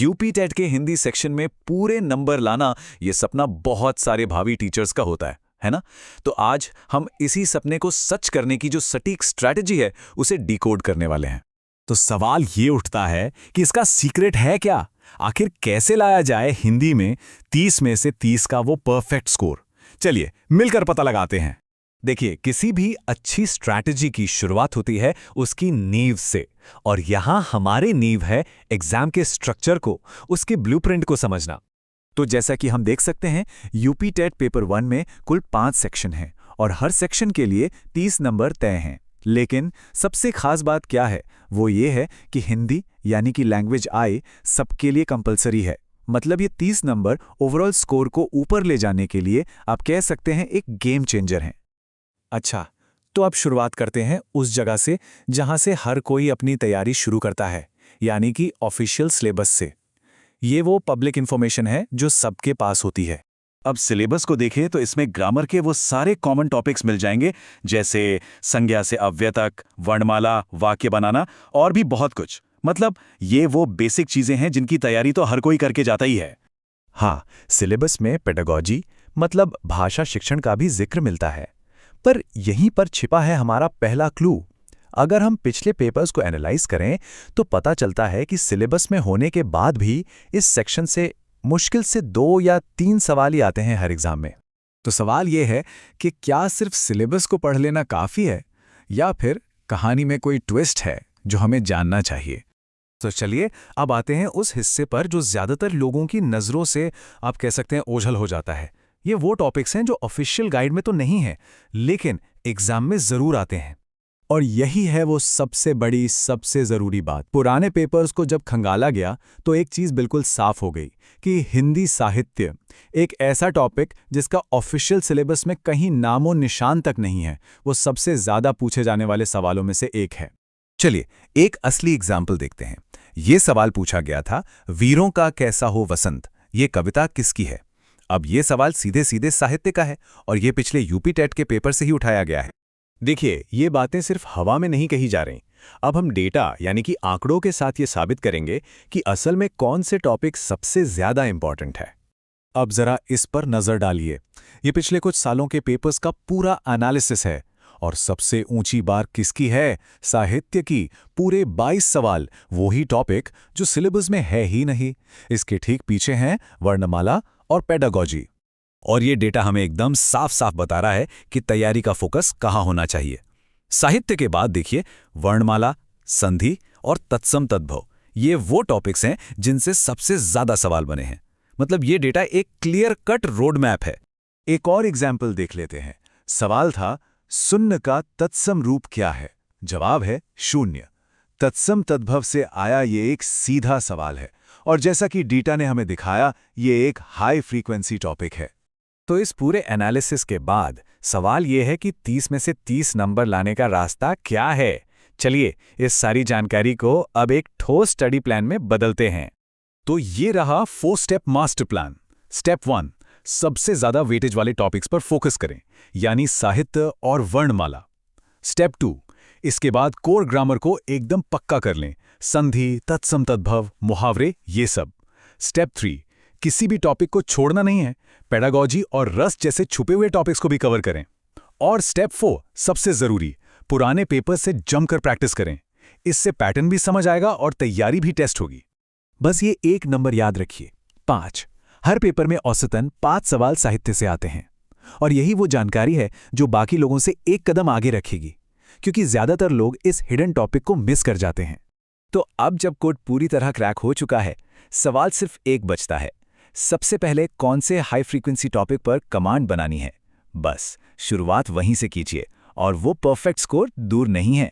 UP TET के Hindi section में पूरे नंबर लाना ये सपना बहुत सारे भावी टीचर्स का होता है ना? तो आज हम इसी सपने को सच करने की जो सटीक स्ट्रैटेजी है उसे डिकोड करने वाले हैं। तो सवाल ये उठता है कि इसका सीक्रेट है क्या? आखिर कैसे लाया जाए हिंदी में 30 में से 30 का वो परफेक्ट स्कोर? चलिए मिलकर पता लगाते हैं। देखिए, किसी भी अच्छी स्ट्रैटेजी की शुरुआत होती है उसकी नींव से, और यहां हमारी नींव है एग्जाम के स्ट्रक्चर को, उसके ब्लूप्रिंट को समझना। तो जैसा कि हम देख सकते हैं, यूपी टेट पेपर 1 में कुल 5 सेक्शन हैं और हर सेक्शन के लिए 30 नंबर तय हैं। लेकिन सबसे खास बात क्या है वो ये है कि हिंदी यानी कि लैंग्वेज आई सबके लिए कंपलसरी है। मतलब ये 30 नंबर ओवरऑल स्कोर को ऊपर ले जाने के लिए आप कह सकते हैं एक गेम चेंजर हैं। अच्छा, तो अब शुरुआत करते हैं उस जगह से जहां से हर कोई अपनी तैयारी शुरू करता है, यानी कि ऑफिशियल सिलेबस से। ये वो पब्लिक इंफॉर्मेशन है जो सबके पास होती है। अब सिलेबस को देखें तो इसमें ग्रामर के वो सारे कॉमन टॉपिक्स मिल जाएंगे, जैसे संज्ञा से अव्यय तक, वर्णमाला, वाक्य बनाना और भी बहुत कुछ। मतलब ये वो बेसिक चीजें हैं जिनकी तैयारी तो हर कोई करके जाता ही है। हाँ, सिलेबस में पेडागॉजी मतलब भाषा शिक्षण का भी जिक्र मिलता है। पर यहीं पर छिपा है हमारा पहला क्लू। अगर हम पिछले पेपर्स को एनालाइज करें तो पता चलता है कि सिलेबस में होने के बाद भी इस सेक्शन से मुश्किल से 2 या 3 सवाल ही आते हैं हर एग्जाम में। तो सवाल यह है कि क्या सिर्फ सिलेबस को पढ़ लेना काफ़ी है, या फिर कहानी में कोई ट्विस्ट है जो हमें जानना चाहिए? तो चलिए अब आते हैं उस हिस्से पर जो ज़्यादातर लोगों की नज़रों से आप कह सकते हैं ओझल हो जाता है। ये वो टॉपिक्स हैं जो ऑफिशियल गाइड में तो नहीं है, लेकिन एग्जाम में ज़रूर आते हैं। और यही है वो सबसे बड़ी, सबसे ज़रूरी बात। पुराने पेपर्स को जब खंगाला गया तो एक चीज़ बिल्कुल साफ हो गई कि हिंदी साहित्य एक ऐसा टॉपिक जिसका ऑफिशियल सिलेबस में कहीं नामो निशान तक नहीं है, वो सबसे ज़्यादा पूछे जाने वाले सवालों में से एक है। चलिए एक असली एग्जाम्पल देखते हैं। ये सवाल पूछा गया था, वीरों का कैसा हो वसंत, ये कविता किसकी है? अब ये सवाल सीधे सीधे साहित्य का है और ये पिछले यूपी टेट के पेपर से ही उठाया गया है। देखिए, ये बातें सिर्फ हवा में नहीं कही जा रही। अब हम डेटा यानी कि आंकड़ों के साथ ये साबित करेंगे कि असल में कौन से टॉपिक सबसे ज्यादा इंपॉर्टेंट है। अब जरा इस पर नजर डालिए। ये पिछले कुछ सालों के पेपर्स का पूरा एनालिसिस है, और सबसे ऊंची बार किसकी है? साहित्य की। पूरे 22 सवाल, वही टॉपिक जो सिलेबस में है ही नहीं। इसके ठीक पीछे हैं वर्णमाला और पेडागॉजी। और ये डेटा हमें एकदम साफ साफ बता रहा है कि तैयारी का फोकस कहाँ होना चाहिए। साहित्य के बाद देखिए वर्णमाला, संधि और तत्सम तद्भव, ये वो टॉपिक्स हैं जिनसे सबसे ज्यादा सवाल बने हैं। मतलब ये डेटा एक क्लियर कट रोड मैप है। एक और एग्जाम्पल देख लेते हैं। सवाल था, सुन्न का तत्सम रूप क्या है? जवाब है शून्य। तत्सम तद्भव से आया ये एक सीधा सवाल है, और जैसा कि डेटा ने हमें दिखाया, ये एक हाई फ्रीक्वेंसी टॉपिक है। तो इस पूरे एनालिसिस के बाद सवाल ये है कि 30 में से 30 नंबर लाने का रास्ता क्या है? चलिए इस सारी जानकारी को अब एक ठोस स्टडी प्लान में बदलते हैं। तो ये रहा 4 स्टेप मास्टर प्लान। स्टेप 1, सबसे ज्यादा वेटेज वाले टॉपिक्स पर फोकस करें, यानी साहित्य और वर्णमाला। स्टेप 2, इसके बाद कोर ग्रामर को एकदम पक्का कर लें, संधि, तत्सम तद्भव, मुहावरे, ये सब। स्टेप 3, किसी भी टॉपिक को छोड़ना नहीं है, पेडागॉजी और रस जैसे छुपे हुए टॉपिक्स को भी कवर करें। और स्टेप 4, सबसे जरूरी, पुराने पेपर से जमकर प्रैक्टिस करें। इससे पैटर्न भी समझ आएगा और तैयारी भी टेस्ट होगी। बस ये एक नंबर याद रखिए, 5। हर पेपर में औसतन 5 सवाल साहित्य से आते हैं, और यही वो जानकारी है जो बाकी लोगों से एक कदम आगे रखेगी, क्योंकि ज्यादातर लोग इस हिडन टॉपिक को मिस कर जाते हैं। तो अब जब कोड पूरी तरह क्रैक हो चुका है, सवाल सिर्फ एक बचता है। सबसे पहले कौन से हाई फ्रीक्वेंसी टॉपिक पर कमांड बनानी है? बस शुरुआत वहीं से कीजिए, और वो परफेक्ट स्कोर दूर नहीं है।